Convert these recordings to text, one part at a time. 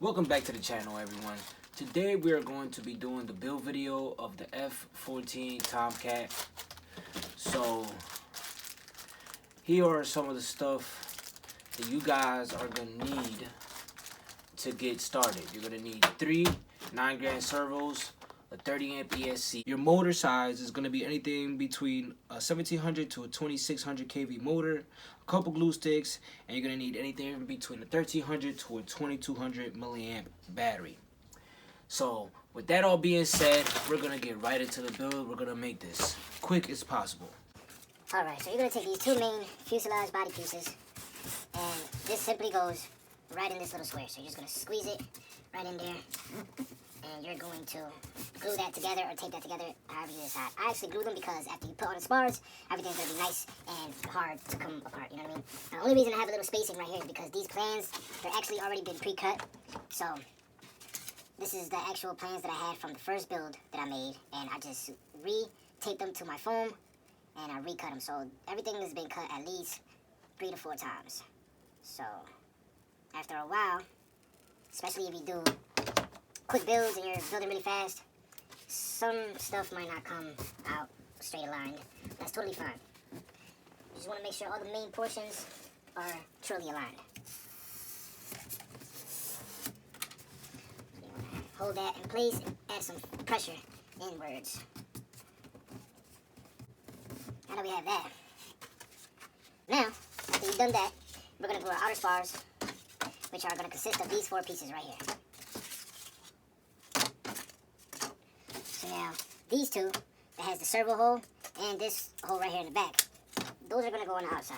Welcome back to the channel, everyone. Today we are going to be doing the build video of the F-14 Tomcat. So here are some of the stuff that you guys are going to need to get started. You're going to need 3 9-gram servos, a 30 amp ESC. Your motor size is going to be anything between a 1700 to a 2600 kV motor, a couple glue sticks, and you're going to need anything between a 1300 to a 2200 milliamp battery. So with that all being said, we're going to get right into the build. We're going to make this quick as possible. Alright, so you're going to take these 2 main fuselage body pieces, and this simply goes right in this little square. So you're just going to squeeze it right in there, and you're going to glue that together or tape that together however you decide. I actually glue them because after you put on the spars, everything's going to be nice and hard to come apart, you know what I mean? The only reason I have a little spacing right here is because these plans, they're actually already been pre-cut. So this is the actual plans that I had from the first build that I made, and I just re-taped them to my foam, and I recut them. So everything has been cut at least 3 to 4 times. So after a while, especially if you do quick builds and you're building really fast, some stuff might not come out straight aligned. That's totally fine. You just want to make sure all the main portions are truly aligned. So you want to hold that in place and add some pressure inwards. Now that we have that, now after you've done that, we're going to glue our outer spars, which are going to consist of these 4 pieces right here. So now, these 2, that has the servo hole, and this hole right here in the back, those are going to go on the outside.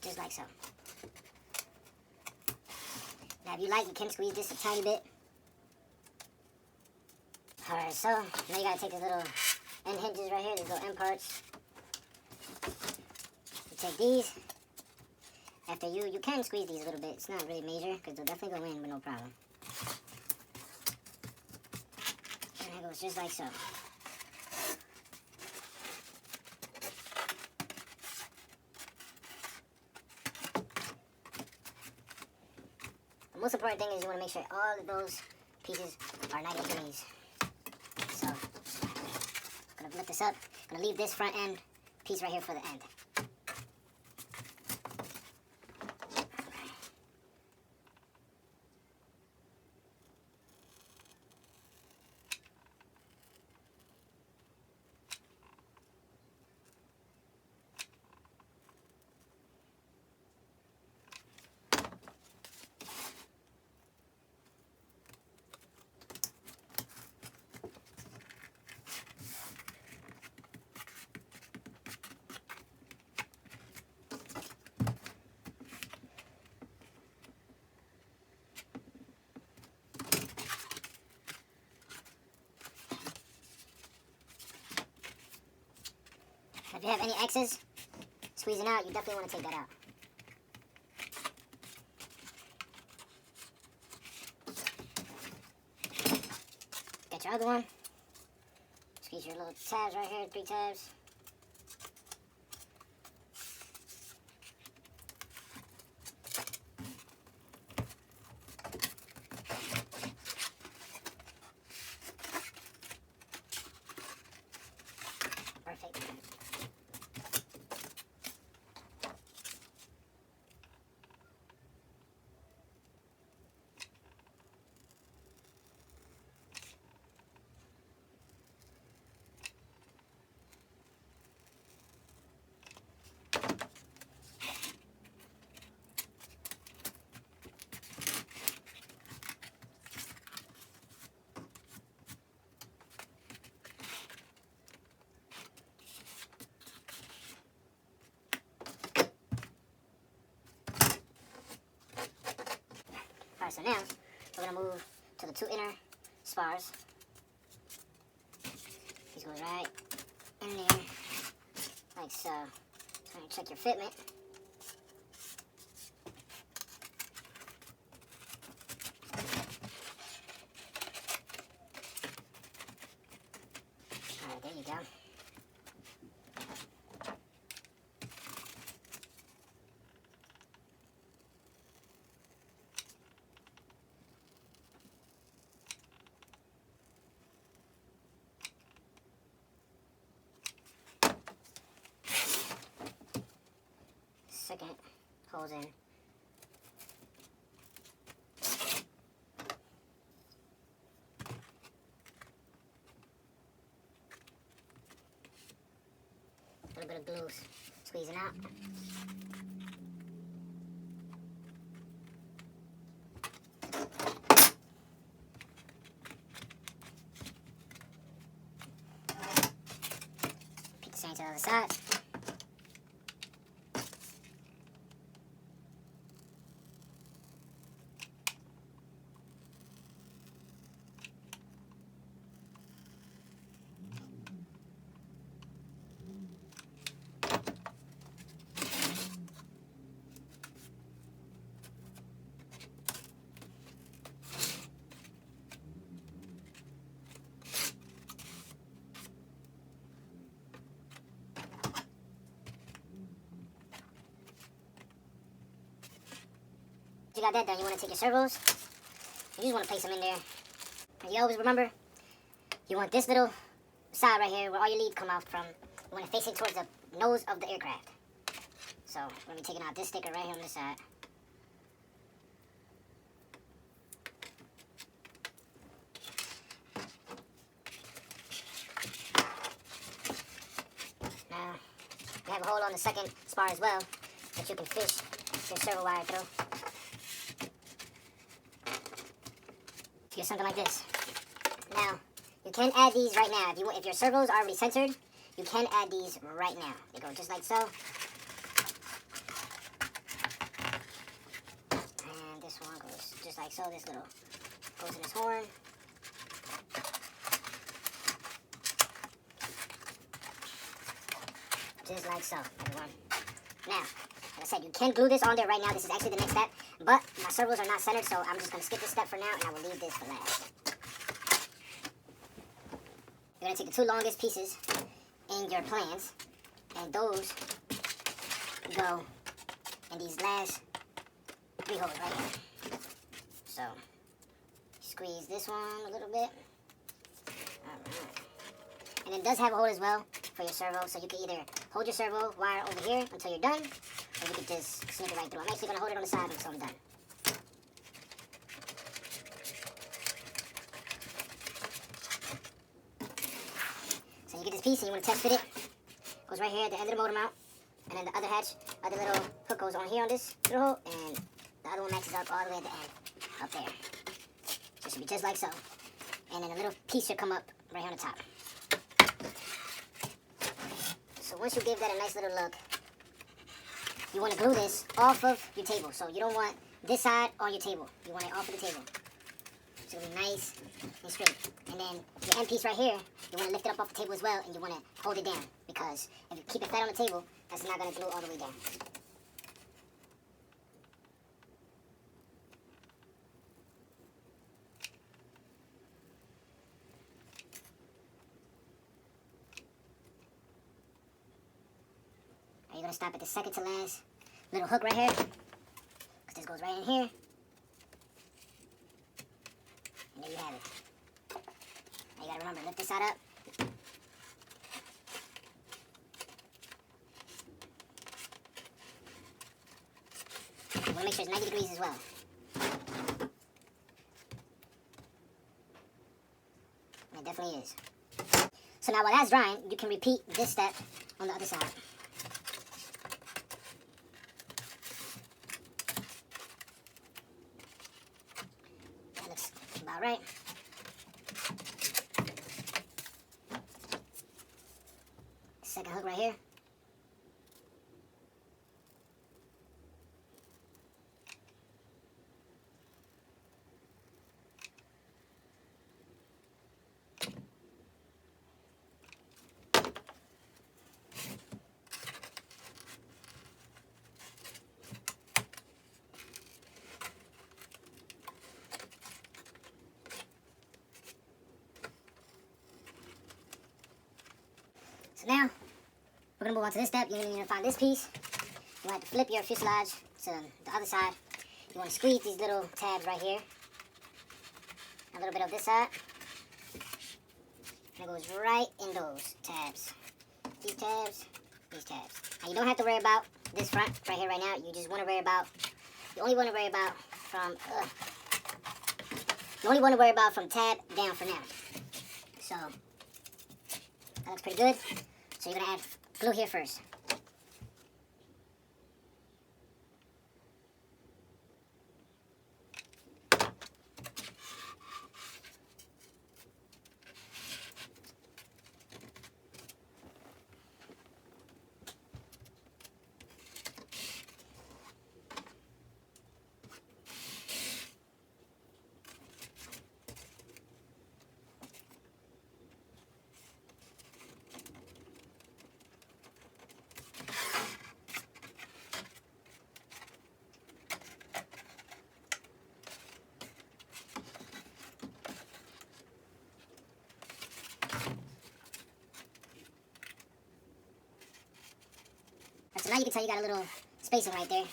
Just like so. Now, if you like, you can squeeze this a tiny bit. Alright, so now you got to take these little end hinges right here, these little end parts. You take these. After you can squeeze these a little bit. It's not really major, because they'll definitely go in with no problem. And it goes just like so. The most important thing is you want to make sure all of those pieces are 90 degrees. So, I'm going to lift this up. I'm going to leave this front end piece right here for the end. If you have any excess squeezing out, you definitely want to take that out. Got your other one. Squeeze your little tabs right here, 3 tabs. Perfect. Alright, so now we're going to move to the 2 inner spars. These goes right in there, like so. So you check your fitment. Alright, there you go. second holes in. A little bit of glue squeezing out. Pick the same to the other side. You got that done, you want to take your servos, you just want to place them in there. And you always remember, you want this little side right here where all your leads come out from, you want to face it towards the nose of the aircraft. So, we're going to be taking out this sticker right here on this side. Now, we have a hole on the second spar as well that you can fish your servo wire through. Get something like this. Now, you can add these right now. If your servos are already centered, you can add these right now. They go just like so. And this one goes just like so. This little goes in this horn. Just like so, everyone. Now, like I said, you can glue this on there right now. This is actually the next step. But my servos are not centered, so I'm just going to skip this step for now, and I will leave this for last. You're going to take the two longest pieces in your plans, and those go in these last 3 holes right here. So, squeeze this one a little bit. Alright. And it does have a hole as well for your servo, so you can either hold your servo wire over here until you're done, or you could just sneak it right through. I'm actually going to hold it on the side until I'm done. So you get this piece and you want to test fit it. Goes right here at the end of the motor mount. And then the other little hook goes on here on this little hole. And the other one matches up all the way at the end. Up there. So it should be just like so. And then a little piece should come up right here on the top. So once you give that a nice little look, you want to glue this off of your table. So you don't want this side on your table. You want it off of the table. So it'll be nice and straight. And then your end piece right here, you want to lift it up off the table as well, and you want to hold it down. Because if you keep it flat on the table, that's not going to glue all the way down. You're going to stop at the second to last little hook right here, because this goes right in here. And there you have it. Now you got to remember, lift this side up. You want to make sure it's 90 degrees as well. And it definitely is. So now while that's drying, you can repeat this step on the other side. About right. Second hook right here. So now, we're going to move on to this step. You're going to find this piece. You want to flip your fuselage to the other side. You want to squeeze these little tabs right here. A little bit of this side. And it goes right in those tabs. These tabs, these tabs. Now you don't have to worry about this front right here right now, you just want to worry about, you only want to worry about from tab down for now. So that looks pretty good. So you're gonna add glue here first. So now you can tell you got a little spacing right there.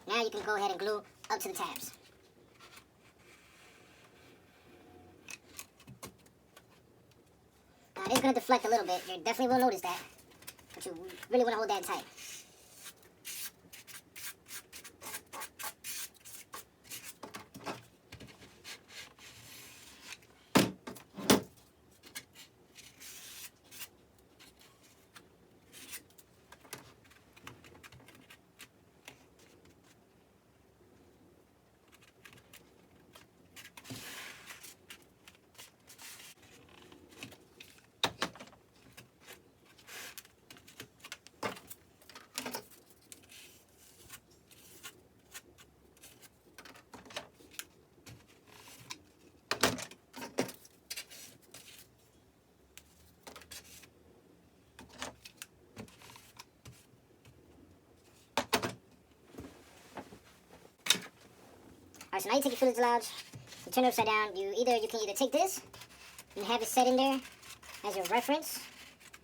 Now you can go ahead and glue up to the tabs. Now it is going to deflect a little bit. You definitely will notice that. But you really want to hold that tight. Alright, so now you take your fuselage, you turn it upside down. You can either take this and have it set in there as your reference,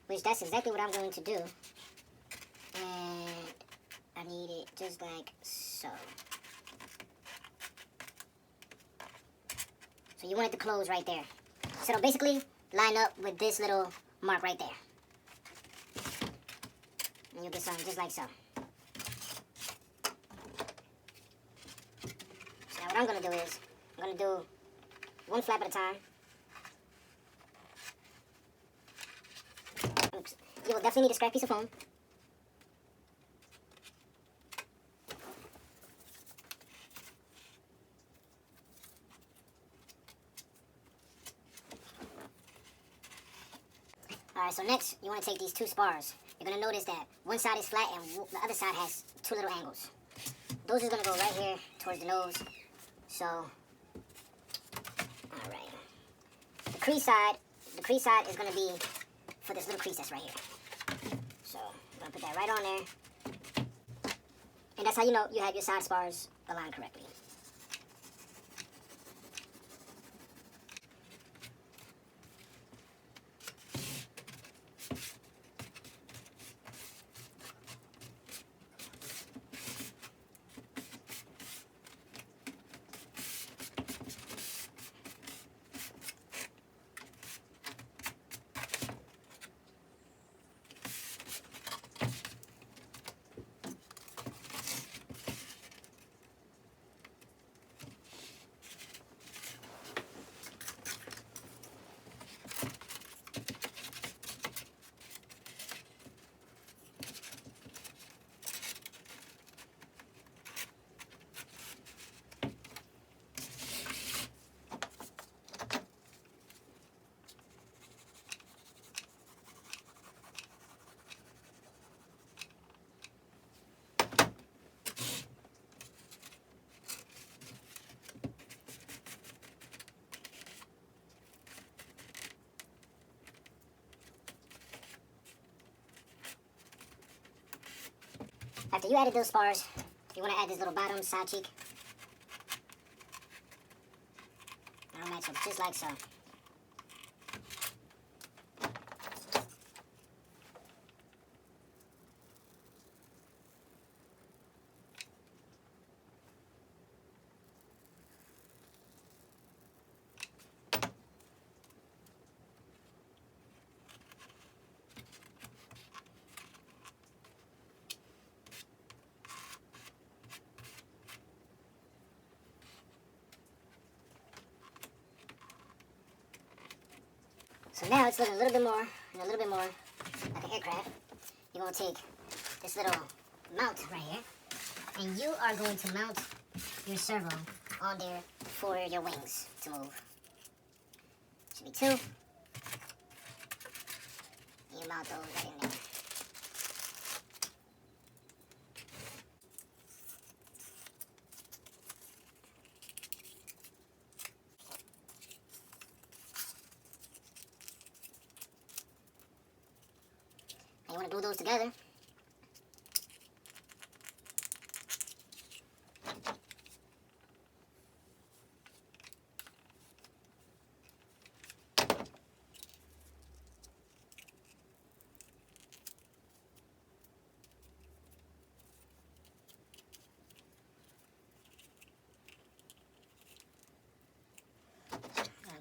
which that's exactly what I'm going to do. And I need it just like so. So you want it to close right there. So it'll basically line up with this little mark right there. And you'll get something just like so. What I'm going to do is, I'm going to do one flap at a time. You will definitely need a scrap piece of foam. Alright, so next, you want to take these two spars. You're going to notice that one side is flat and the other side has two little angles. Those are going to go right here towards the nose. So, alright. The crease side is going to be for this little crease that's right here. So, I'm going to put that right on there. And that's how you know you have your side spars aligned correctly. After you added those spars, you want to add this little bottom side cheek. That'll match up just like so. So now it's looking a little bit more and a little bit more like an aircraft. You're going to take this little mount right here, and you are going to mount your servo on there for your wings to move. Should be 2. You mount those right in there. And you want to glue those together.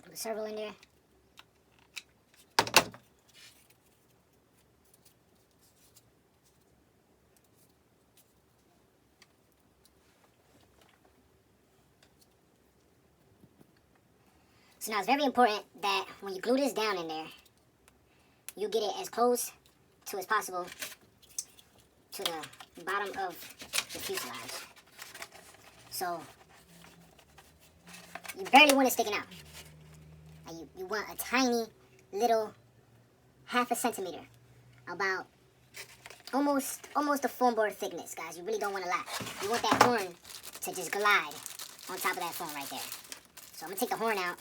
Put the servo in there. So now it's very important that when you glue this down in there, you get it as close to as possible to the bottom of the fuselage. So you barely want it sticking out. And you want a tiny little 1/2 centimeter, about almost a foam board thickness, guys. You really don't want a lot. You want that horn to just glide on top of that foam right there. So I'm gonna take the horn out,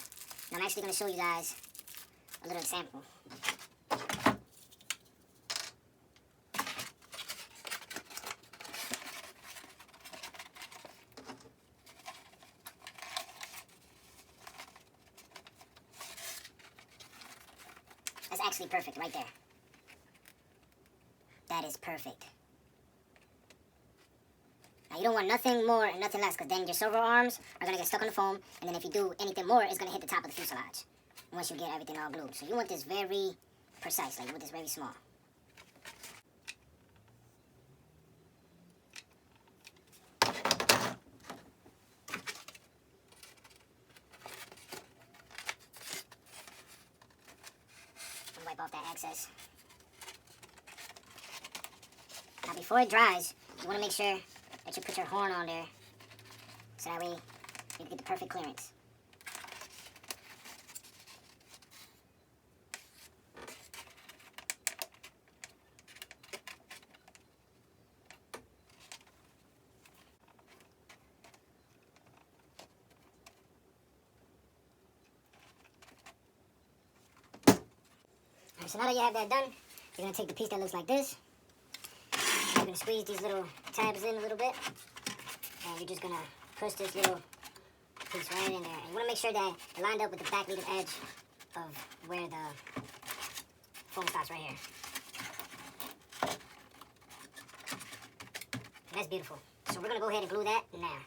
and I'm actually gonna show you guys a little example. That's actually perfect right there. That is perfect. Now you don't want nothing more and nothing less, because then your servo arms are going to get stuck on the foam, and then if you do anything more, it's going to hit the top of the fuselage once you get everything all glued. So you want this very precise, like you want this very small. Wipe off that excess. Now before it dries, you want to make sure that you put your horn on there, so that way you get the perfect clearance. Alright, so now that you have that done, you're going to take the piece that looks like this. You're going to squeeze these little tabs in a little bit, and you're just going to push this little piece right in there. And you want to make sure that it lined up with the back leading edge of where the foam stops right here. That's beautiful. So we're going to go ahead and glue that now.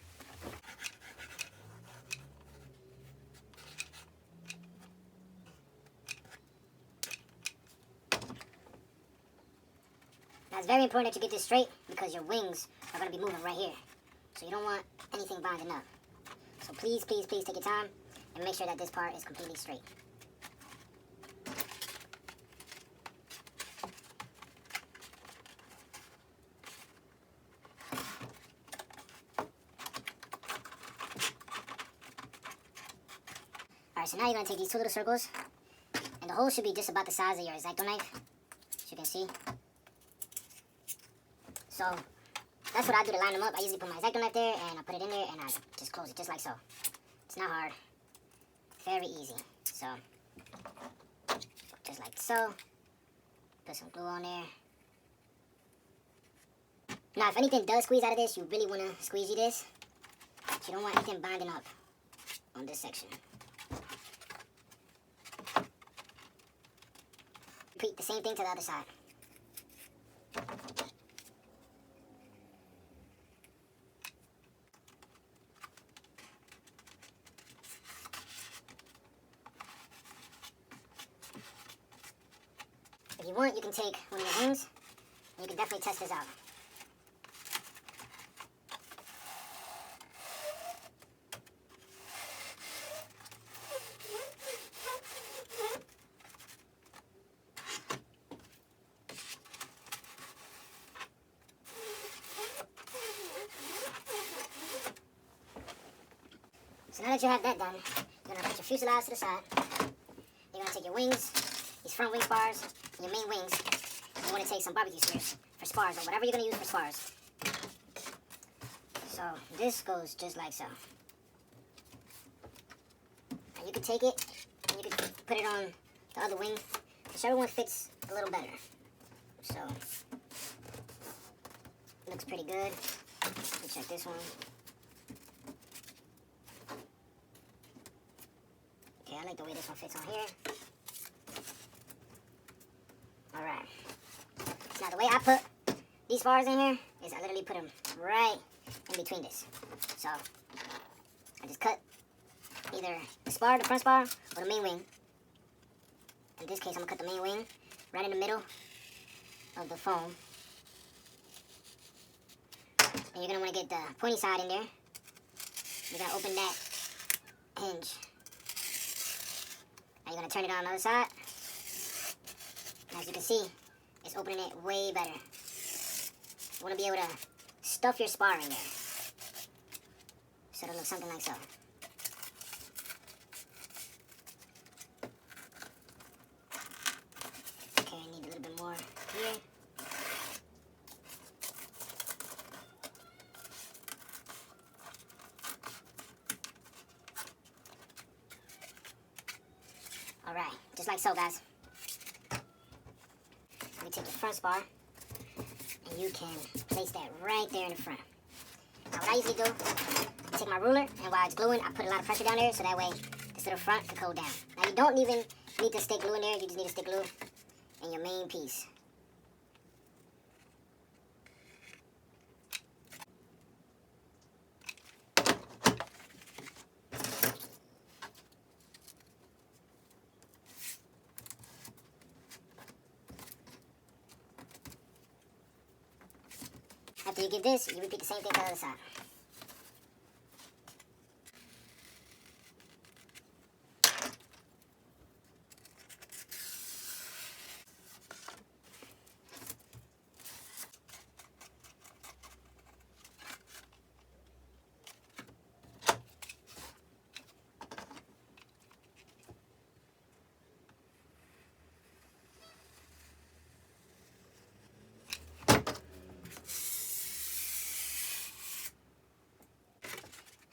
Now it's very important that you get this straight, because your wings are going to be moving right here. So you don't want anything binding up. So please, please, please take your time and make sure that this part is completely straight. Alright, so now you're going to take these 2 little circles, and the hole should be just about the size of your X-Acto knife, as you can see. So that's what I do to line them up. I usually put my X-Acto knife there, and I put it in there, and I just close it just like so. It's not hard. Very easy. So just like so. Put some glue on there. Now, if anything does squeeze out of this, you really want to squeegee this. But you don't want anything binding up on this section. Repeat the same thing to the other side. If you want, you can take one of your wings, and you can definitely test this out. So now that you have that done, you're gonna put your fuselage to the side. You're gonna take your wings, these front wing spars, and your main wings. And you wanna take some barbecue spears for spars or whatever you're gonna use for spars. So this goes just like so. And you can take it and you can put it on the other wing, whichever one fits a little better. So looks pretty good. Let me check this one. Okay, I like the way this one fits on here. Alright. So now the way I put these spars in here is I literally put them right in between this. So I just cut either the spar, the front spar, or the main wing. In this case, I'm gonna cut the main wing right in the middle of the foam. And you're gonna wanna get the pointy side in there. You're gonna open that hinge. Now you're gonna turn it on the other side. And as you can see, it's opening it way better. You wanna be able to stuff your spar in there. So it'll look something like so. Okay, I need a little bit more here. Alright, just like so, guys. Let me take your front spar, and you can place that right there in the front. Now, what I usually do, I take my ruler, and while it's gluing, I put a lot of pressure down there, so that way this little front can go down. Now, you don't even need to stick glue in there, you just need to stick glue in your main piece. After you get this, you repeat the same thing to the other side.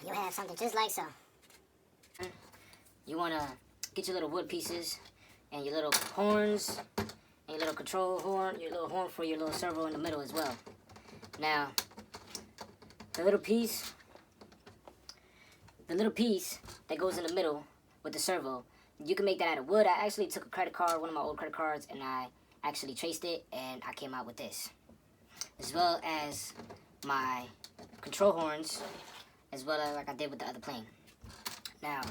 You have something just like so. You want to get your little wood pieces and your little horns and your little control horn, your little horn for your little servo in the middle as well. Now, the little piece that goes in the middle with the servo, you can make that out of wood. I actually took a credit card, one of my old credit cards, and I actually traced it, and I came out with this. As well as my control horns, as well as like I did with the other plane. Now,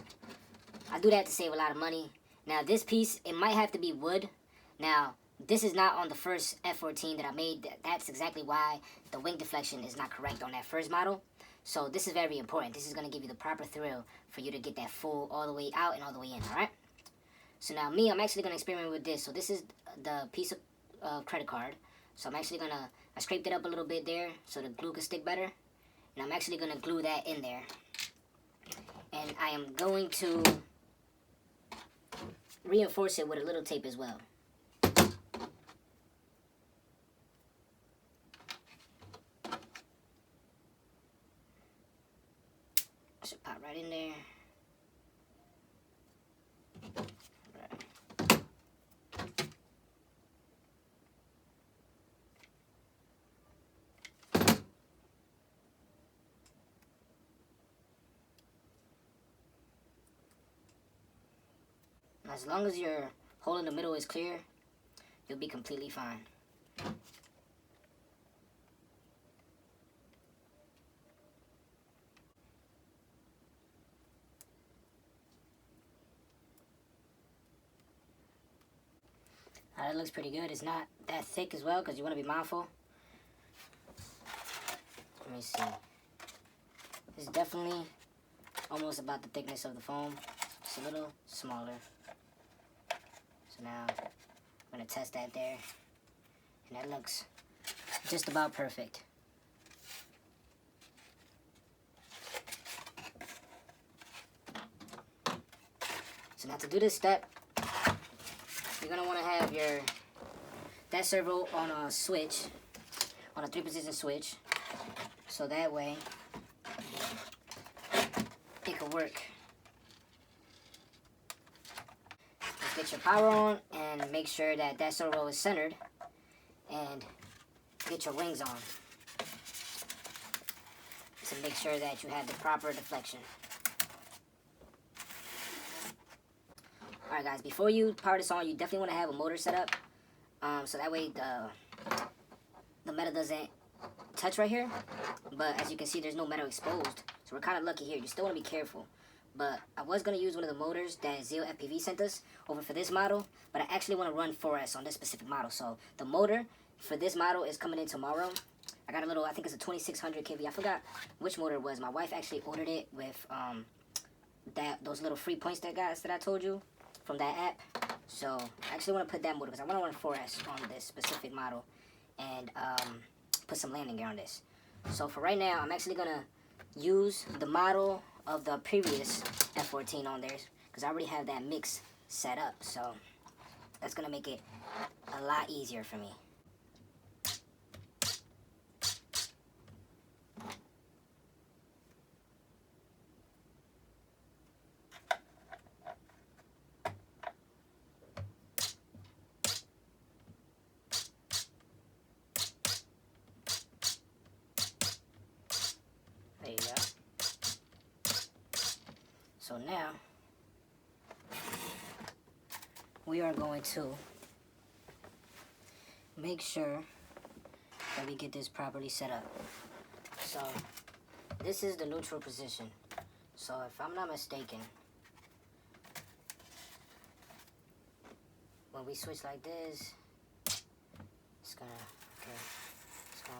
I do that to save a lot of money. Now, this piece, it might have to be wood. Now, this is not on the first F-14 that I made. That's exactly why the wing deflection is not correct on that first model. So this is very important. This is going to give you the proper thrill for you to get that full all the way out and all the way in, all right? So now me, I'm actually going to experiment with this. So this is the piece of credit card. So I'm actually going to, I scraped it up a little bit there so the glue can stick better. And I'm actually going to glue that in there. And I am going to reinforce it with a little tape as well. Should pop right in there. Right. As long as your hole in the middle is clear, you'll be completely fine. That looks pretty good. It's not that thick as well because you want to be mindful. Let me see. It's definitely almost about the thickness of the foam. Just a little smaller. So now I'm going to test that there. And that looks just about perfect. So now to do this step, you're gonna want to have that servo on a switch, on a 3-position switch, so that way it can work. Just get your power on and make sure that servo is centered, and get your wings on to make sure that you have the proper deflection. Alright guys, before you power this on, you definitely want to have a motor set up, so that way the metal doesn't touch right here. But as you can see, there's no metal exposed, so we're kind of lucky here. You still want to be careful. But I was going to use one of the motors that Zeal FPV sent us over for this model, but I actually want to run 4S on this specific model. So the motor for this model is coming in tomorrow. I got a little, I think it's a 2600 kV. I forgot which motor it was. My wife actually ordered it with those little free points that I told you from that app. So I actually want to put that motor because I want to run 4S on this specific model and put some landing gear on this. So for right now, I'm actually going to use the model of the previous F-14 on there because I already have that mix set up. So that's going to make it a lot easier for me. There you go. So now, we are going to make sure that we get this properly set up. So, this is the neutral position. So if I'm not mistaken, when we switch like this, it's gonna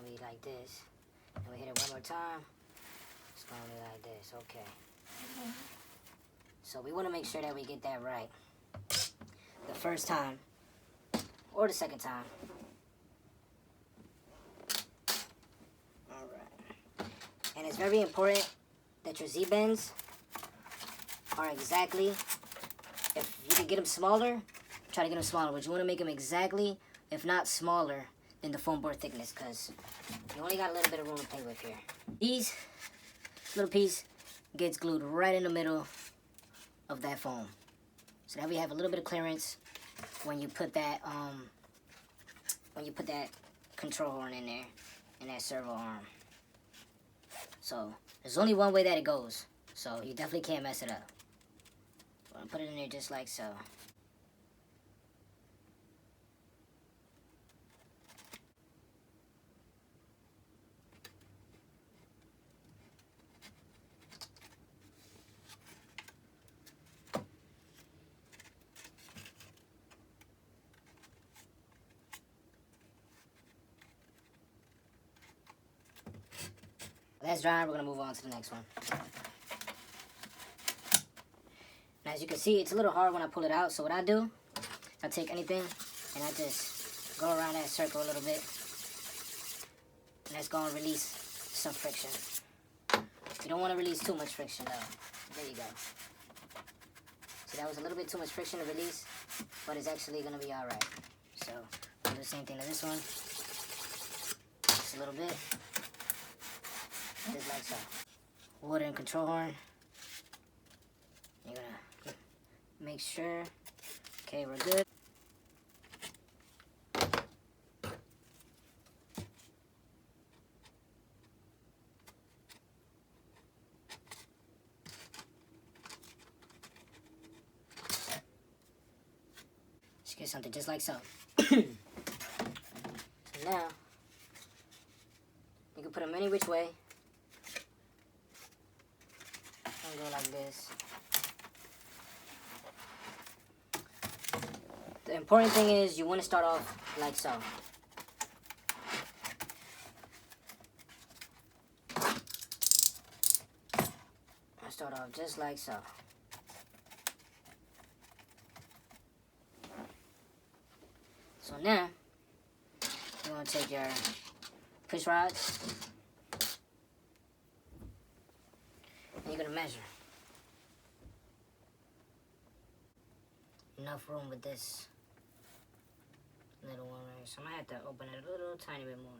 be like this. And we hit it one more time, it's gonna be like this, okay. So we wanna make sure that we get that right the first time or the second time. Alright. And it's very important that your Z-bends are exactly, if you can get them smaller, try to get them smaller, but you wanna make them exactly, if not smaller, than the foam board thickness, because you only got a little bit of room to play with here. This little piece gets glued right in the middle of that foam, so that we have a little bit of clearance when you put that control horn in there, in that servo arm. So there's only one way that it goes, so you definitely can't mess it up. I'm gonna put it in there just like so. That's dry. We're gonna move on to the next one. Now, as you can see, it's a little hard when I pull it out. So what I do, I take anything and I just go around that circle a little bit, and that's gonna release some friction. You don't want to release too much friction though. There you go. So that was a little bit too much friction to release, but it's actually gonna be all right. So I'll do the same thing to this one. Just a little bit. Just like so. Water and control horn. You're gonna make sure. Okay, we're good. Just get something just like so. So now, you can put them any which way. Go like this. The important thing is you want to start off like so. I start off just like so. So now you want to take your push rods and you're going to measure. enough room with this little one right here. So I might have to open it a little tiny bit more.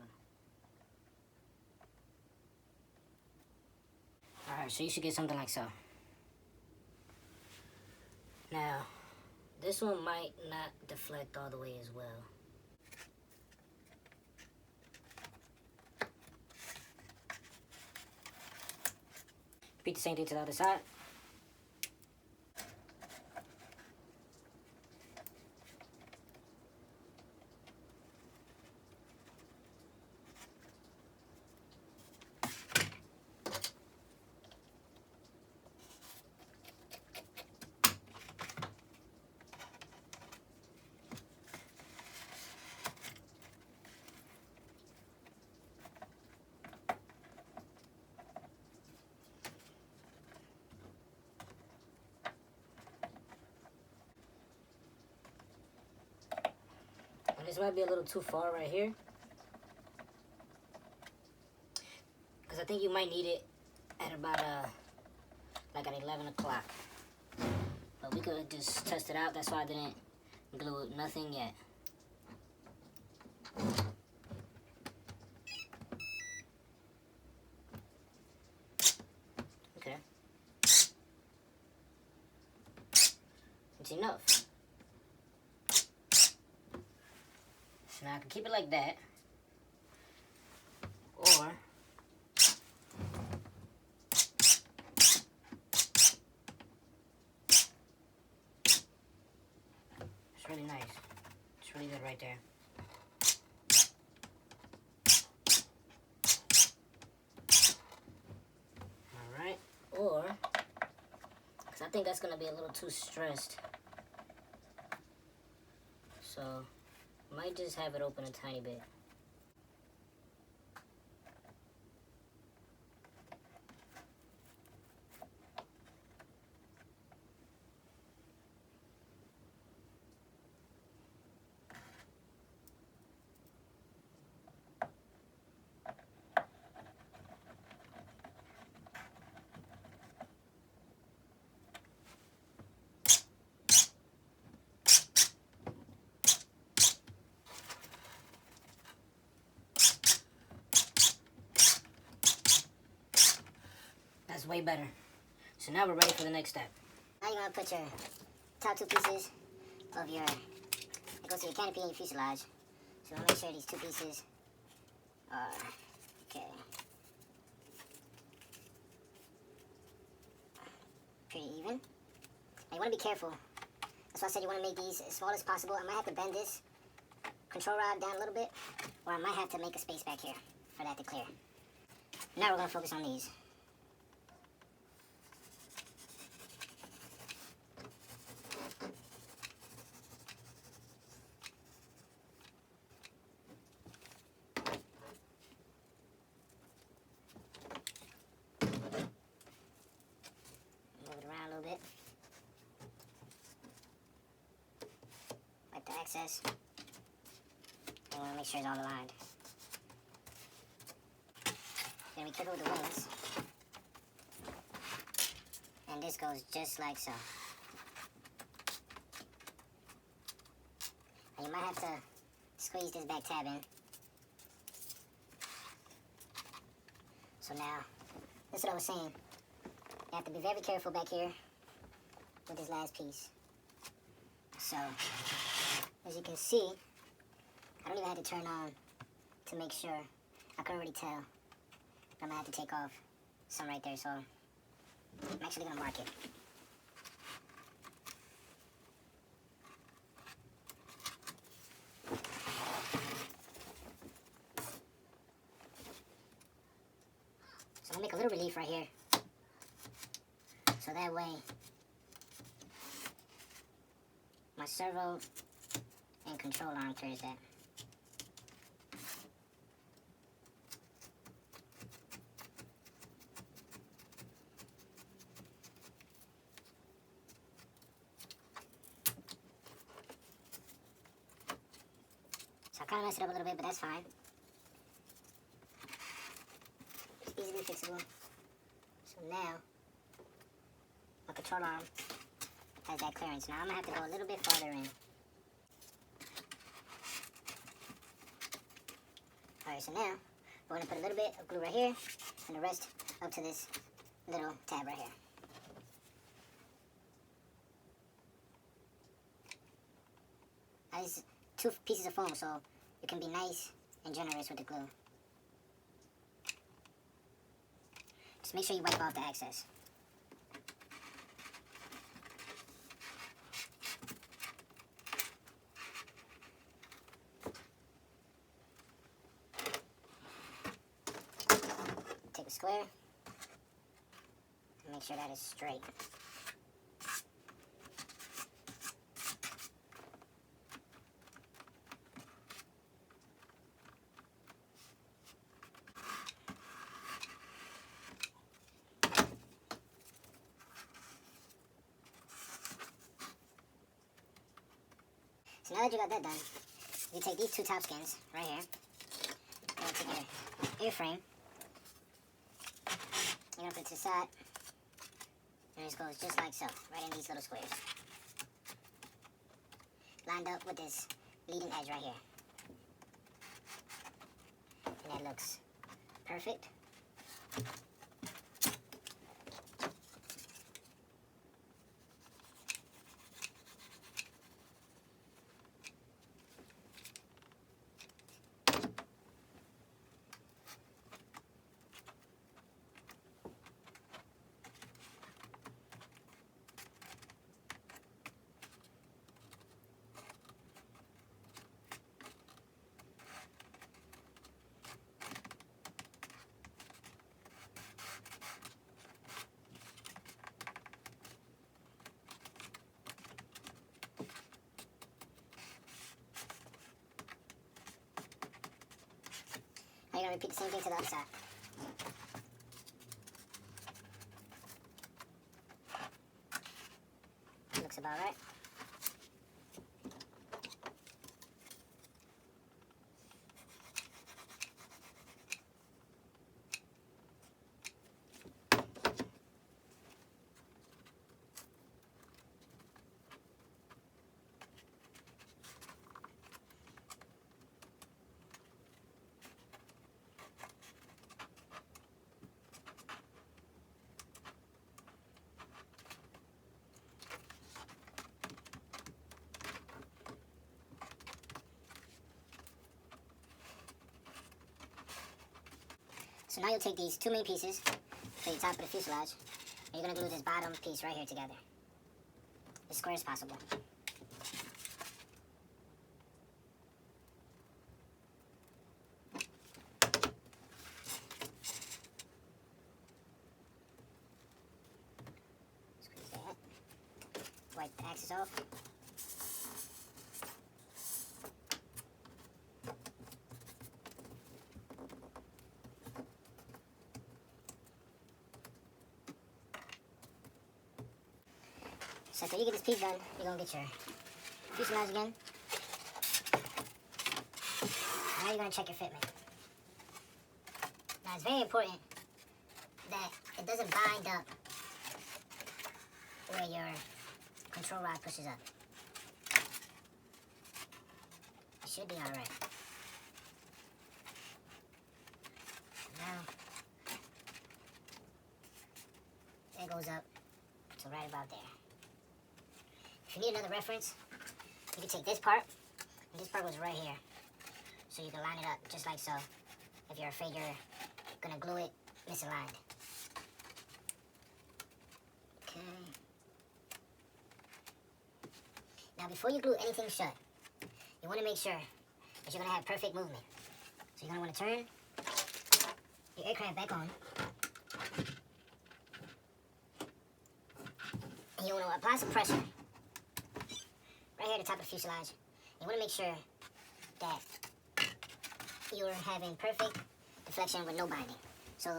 Alright, so you should get something like so. Now, this one might not deflect all the way as well. Repeat the same thing to the other side. This might be a little too far right here, because I think you might need it at about like at 11 o'clock. But we could just test it out. That's why I didn't glue nothing yet. Okay, it's enough. So now I can keep it like that, or it's really nice. It's really good right there. Alright, or, because I think that's going to be a little too stressed. So might just have it open a tiny bit. That's way better. So now we're ready for the next step. Now you're gonna put your top two pieces of your, it goes to your canopy and your fuselage. So we'll make sure these two pieces are, okay, pretty even. Now you wanna be careful. That's why I said you wanna make these as small as possible. I might have to bend this control rod down a little bit, or I might have to make a space back here for that to clear. Now we're gonna focus on these. Bit. Wipe the excess. I want to make sure it's all aligned. Then we careful with the wings. And this goes just like so. And you might have to squeeze this back tab in. So now, that's what I was saying. You have to be very careful back here with this last piece. So, as you can see, I don't even have to turn on to make sure. I can already tell. I'm gonna have to take off some right there, so I'm actually gonna mark it. So I'm gonna make a little relief right here. So that way, my servo and control arm clears that. So I kind of messed it up a little bit, but that's fine. It's easily fixable. So now, my control arm has that clearance. Now I'm gonna have to go a little bit farther in. Alright, so now we're gonna put a little bit of glue right here and the rest up to this little tab right here. Now this is 2 pieces of foam, so you can be nice and generous with the glue. Just make sure you wipe off the excess. Take a square and make sure that is straight. So now that you got that done, you take these 2 top skins right here. You're going to take your airframe. You're going to put it to the side. And this goes just like so, right in these little squares. Lined up with this leading edge right here. And that looks perfect. Now you're going to repeat the same thing to the other side. Looks about right. So now you'll take these 2 main pieces to the top of the fuselage, and you're going to glue this bottom piece right here together, as square as possible. Squeeze that. Wipe the axis off. So after you get this piece done, you're going to get your fuselage again. Now you're going to check your fitment. Now it's very important that it doesn't bind up where your control rod pushes up. It should be alright. Now, that goes up to right about there. If you need another reference, you can take this part, and this part goes right here. So you can line it up just like so, if you're afraid you're gonna glue it misaligned. Okay. Now before you glue anything shut, you wanna make sure that you're gonna have perfect movement. So you're gonna wanna turn your aircraft back on. And you wanna apply some pressure right here at the top of the fuselage. You want to make sure that you're having perfect deflection with no binding. So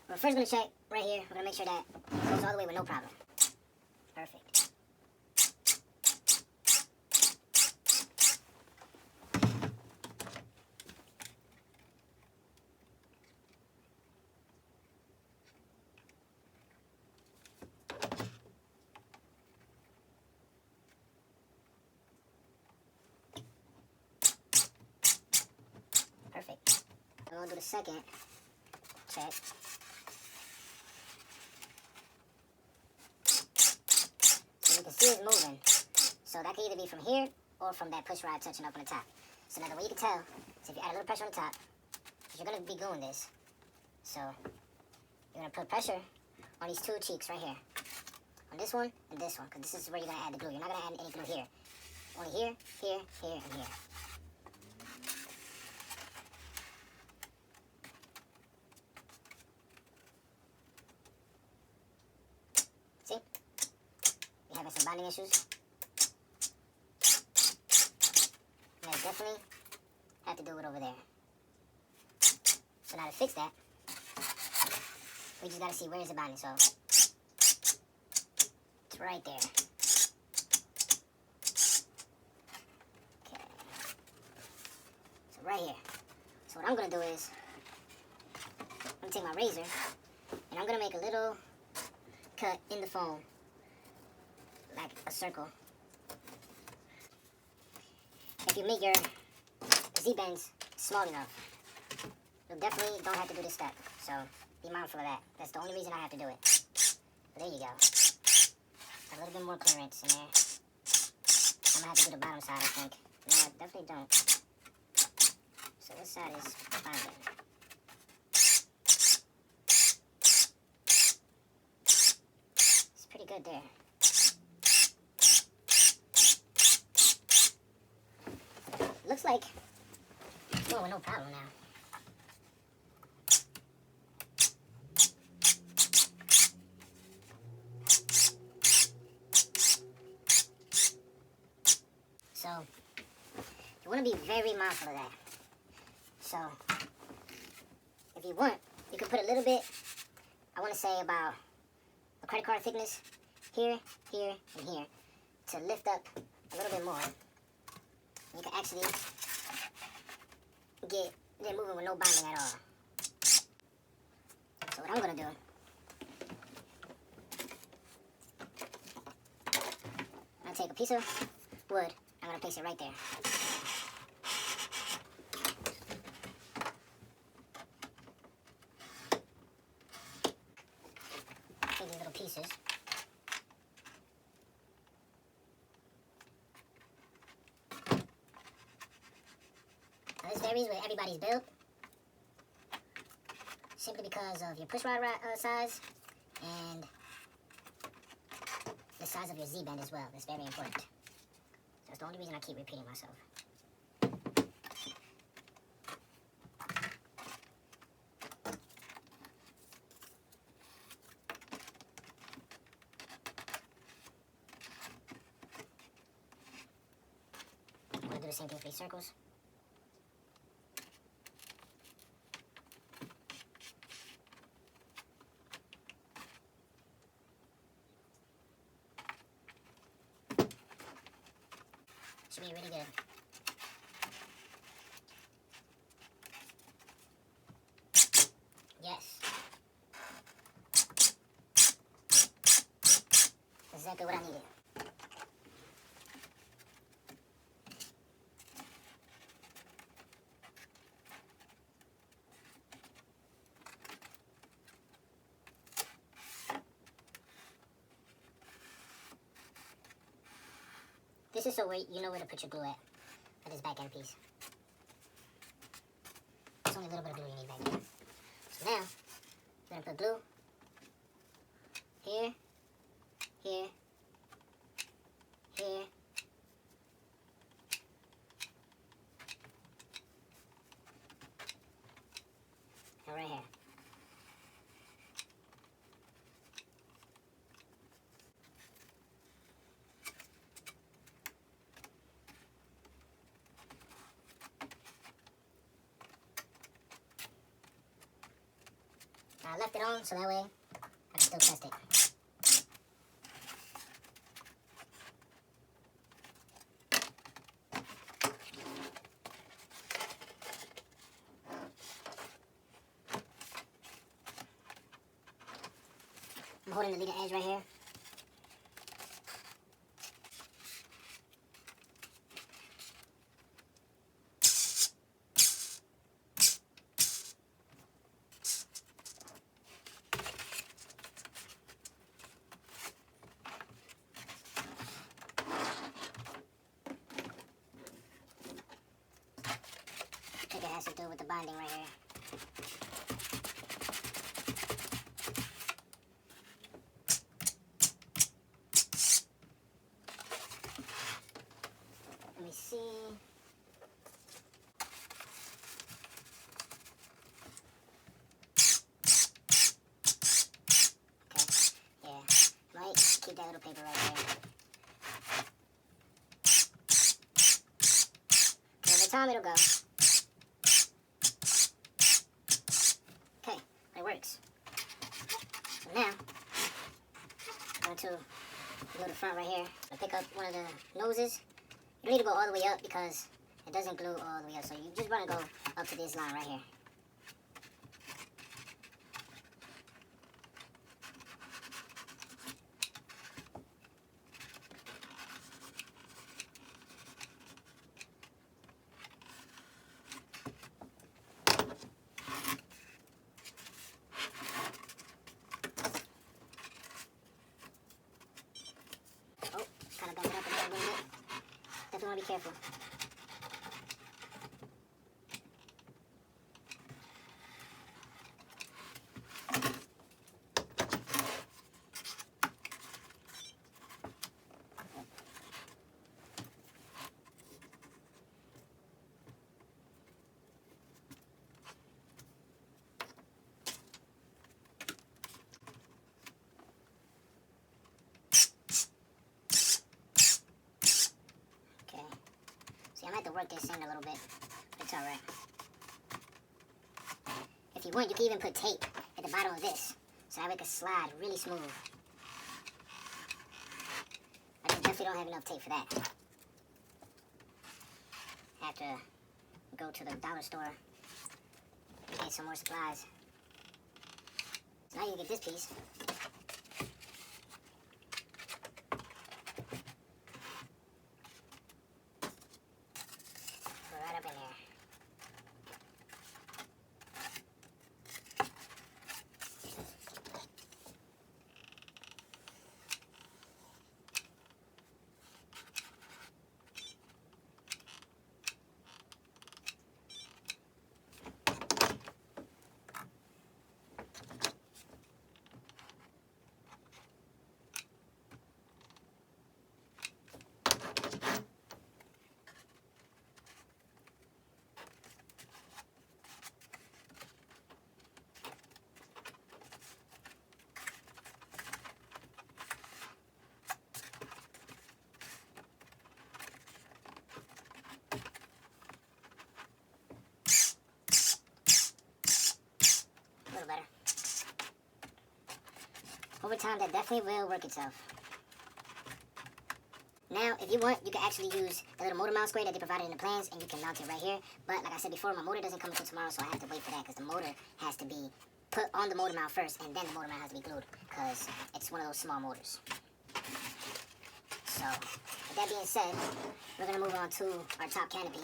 we're first going to check right here. We're going to make sure that it goes all the way with no problem. Perfect. do the second check. So you can see it's moving. So that can either be from here or from that push rod touching up on the top. So now the way you can tell is if you add a little pressure on the top, you're going to be gluing this. So you're going to put pressure on these two cheeks right here. On this one and this one, because this is where you're going to add the glue. You're not going to add any glue here. Only here, here, here, and here. See? You're having some bonding issues. And I definitely have to do it over there. So now to fix that, we just got to see where is the bonding. So it's right there. Okay. So right here. So what I'm going to do is, I'm going to take my razor, and I'm going to make a little cut in the foam, like a circle. If you make your Z-bends small enough, you definitely don't have to do this step. So be mindful of that. That's the only reason I have to do it. There you go. A little bit more clearance in there. I'm gonna have to do the bottom side, I think. No, I definitely don't. So this side is bonding. It's pretty good there. Looks like it's going with no problem now. So you want to be very mindful of that. So if you want, you can put a little bit, I want to say about a credit card thickness here, here, and here to lift up a little bit more. You can actually get it moving with no bonding at all. So what I'm going to do, I'm going to take a piece of wood, I'm going to place it right there. Take these little pieces. Now this varies with everybody's build, simply because of your push rod size and the size of your Z-bend as well. That's very important. So that's the only reason I keep repeating myself. I'm going to do the same thing for these circles. Should be really good. Yes. That's exactly what I needed. This is so where you know where to put your glue at this back end piece. It's only a little bit of glue you need back there. So now, we're going to put glue here, here, here, and right here. I left it on so that way I can still test it. I'm holding the leading edge right here. do it with the binding right here. Let me see. Okay, yeah. Might keep that little paper right there. Every time it'll go. Okay, it works. So now, I'm going to go to the front right here. I pick up one of the noses. You don't need to go all the way up because it doesn't glue all the way up. So you just want to go up to this line right here. Oh, kind of bump it up a little bit. Definitely want to be careful. See, I'm going to have to work this in a little bit. It's alright. If you want, you can even put tape at the bottom of this. So that way it can slide really smooth. I just definitely don't have enough tape for that. I have to go to the dollar store and get some more supplies. So now you get this piece. Right up in there. A little better. Over time, that definitely will work itself. Now, if you want, you can actually use the little motor mount square that they provided in the plans, and you can mount it right here. But like I said before, my motor doesn't come until tomorrow, so I have to wait for that because the motor has to be put on the motor mount first, and then the motor mount has to be glued because it's one of those small motors. So, with that being said, we're going to move on to our top canopy.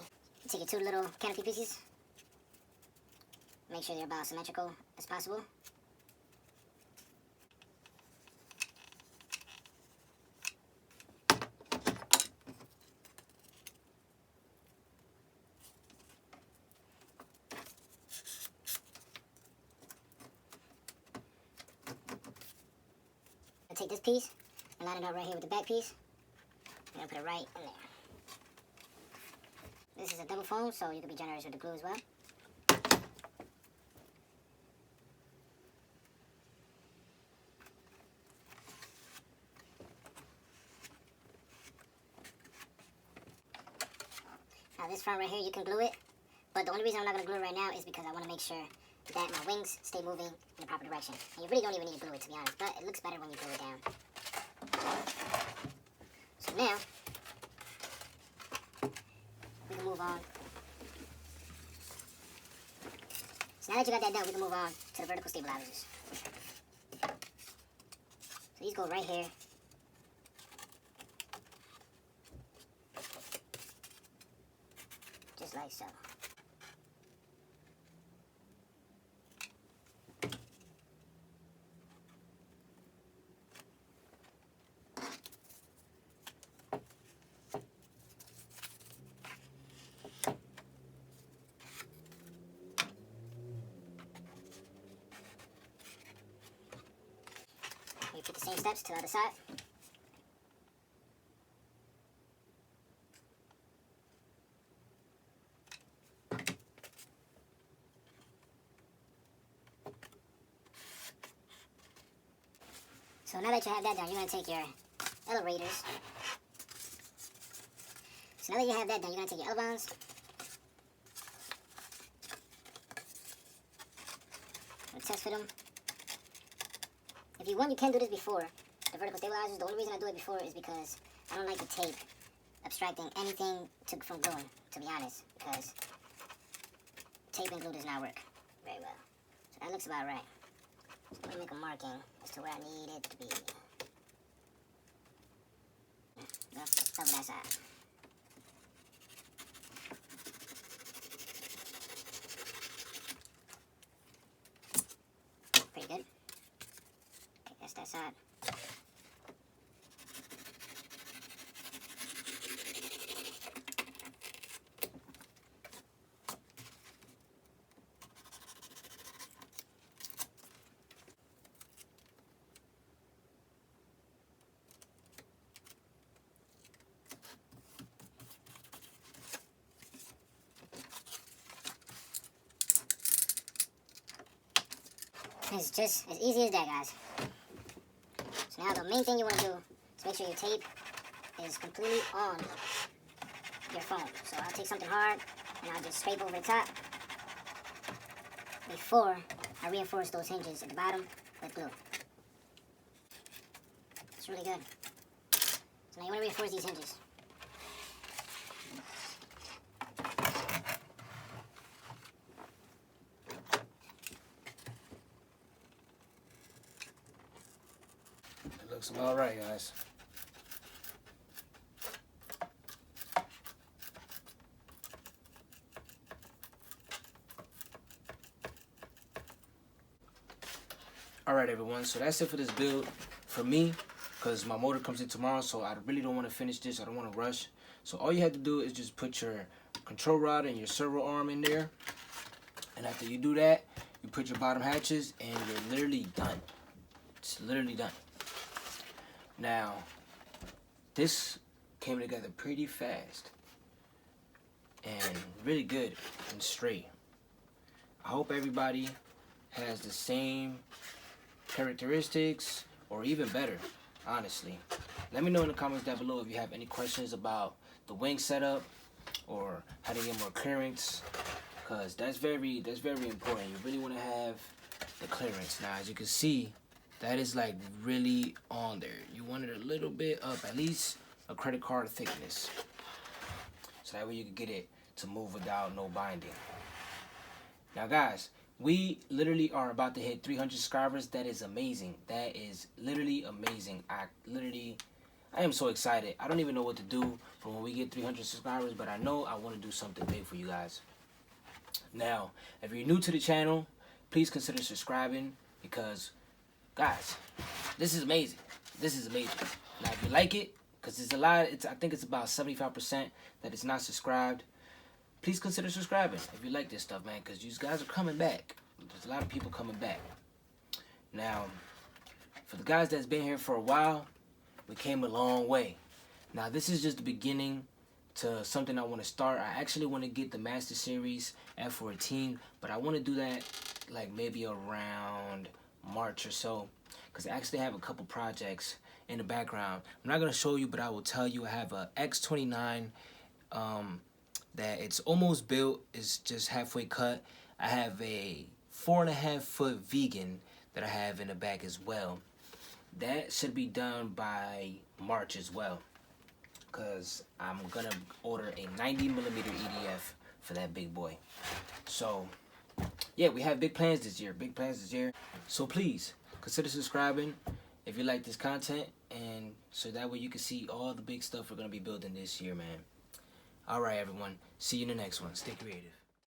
Take your two little canopy pieces. Make sure they're about symmetrical as possible. I'll take this piece and line it up right here with the back piece. I'm going to put it right in there. This is a double foam, so you can be generous with the glue as well. Now this front right here, you can glue it, but the only reason I'm not going to glue it right now is because I want to make sure that my wings stay moving in the proper direction. And you really don't even need to glue it, to be honest, but it looks better when you glue it down. So now, we can move on. So now that you got that done, we can move on to the vertical stabilizers. So these go right here. Just like so. Repeat the same steps to the other side. So now that you have that done, you're going to take your elevators. So now that you have that done, you're going to take your elevons. And test fit them. If you want, you can do this before the vertical stabilizers. The only reason I do it before is because I don't like the tape abstracting anything from gluing, to be honest, because tape and glue does not work very well. So that looks about right. So I'm going to make a marking as to where I need it to be. Let's cover that side. Pretty good. Okay, that's that side. It's just as easy as that, guys. So now the main thing you want to do is make sure your tape is completely on your foam. So I'll take something hard and I'll just scrape over the top before I reinforce those hinges at the bottom with glue. It's really good. So now you want to reinforce these hinges. Looks about right, guys. Alright everyone, so that's it for this build for me, because my motor comes in tomorrow, so I really don't want to finish this. I don't want to rush. So all you have to do is just put your control rod and your servo arm in there, and after you do that, you put your bottom hatches and you're literally done. It's literally done. Now, this came together pretty fast and really good and straight. I hope everybody has the same characteristics or even better, honestly. Let me know in the comments down below if you have any questions about the wing setup or how to get more clearance, because that's very important. You really want to have the clearance. Now, as you can see, that is like really on there. You want it a little bit up, at least a credit card thickness. So that way you can get it to move without no binding. Now guys, we literally are about to hit 300 subscribers. That is amazing. That is literally amazing. I am so excited. I don't even know what to do for when we get 300 subscribers, but I know I want to do something big for you guys. Now, if you're new to the channel, please consider subscribing, because guys, this is amazing. This is amazing. Now, if you like it, because there's a lot, I think it's about 75% that is not subscribed, please consider subscribing if you like this stuff, man, because you guys are coming back. There's a lot of people coming back. Now, for the guys that's been here for a while, we came a long way. Now, this is just the beginning to something I want to start. I actually want to get the Master Series F-14, but I want to do that like maybe around March or so, because I actually have a couple projects in the background. I'm not going to show you, but I will tell you I have a X29 that it's almost built. It's just halfway cut. I have a 4.5-foot vegan that I have in the back as well. That should be done by March as well, because I'm going to order a 90mm EDF for that big boy. So yeah, we have big plans this year. Big plans this year. So please consider subscribing if you like this content, and so that way you can see all the big stuff we're going to be building this year, man. Alright everyone, see you in the next one. Stay creative.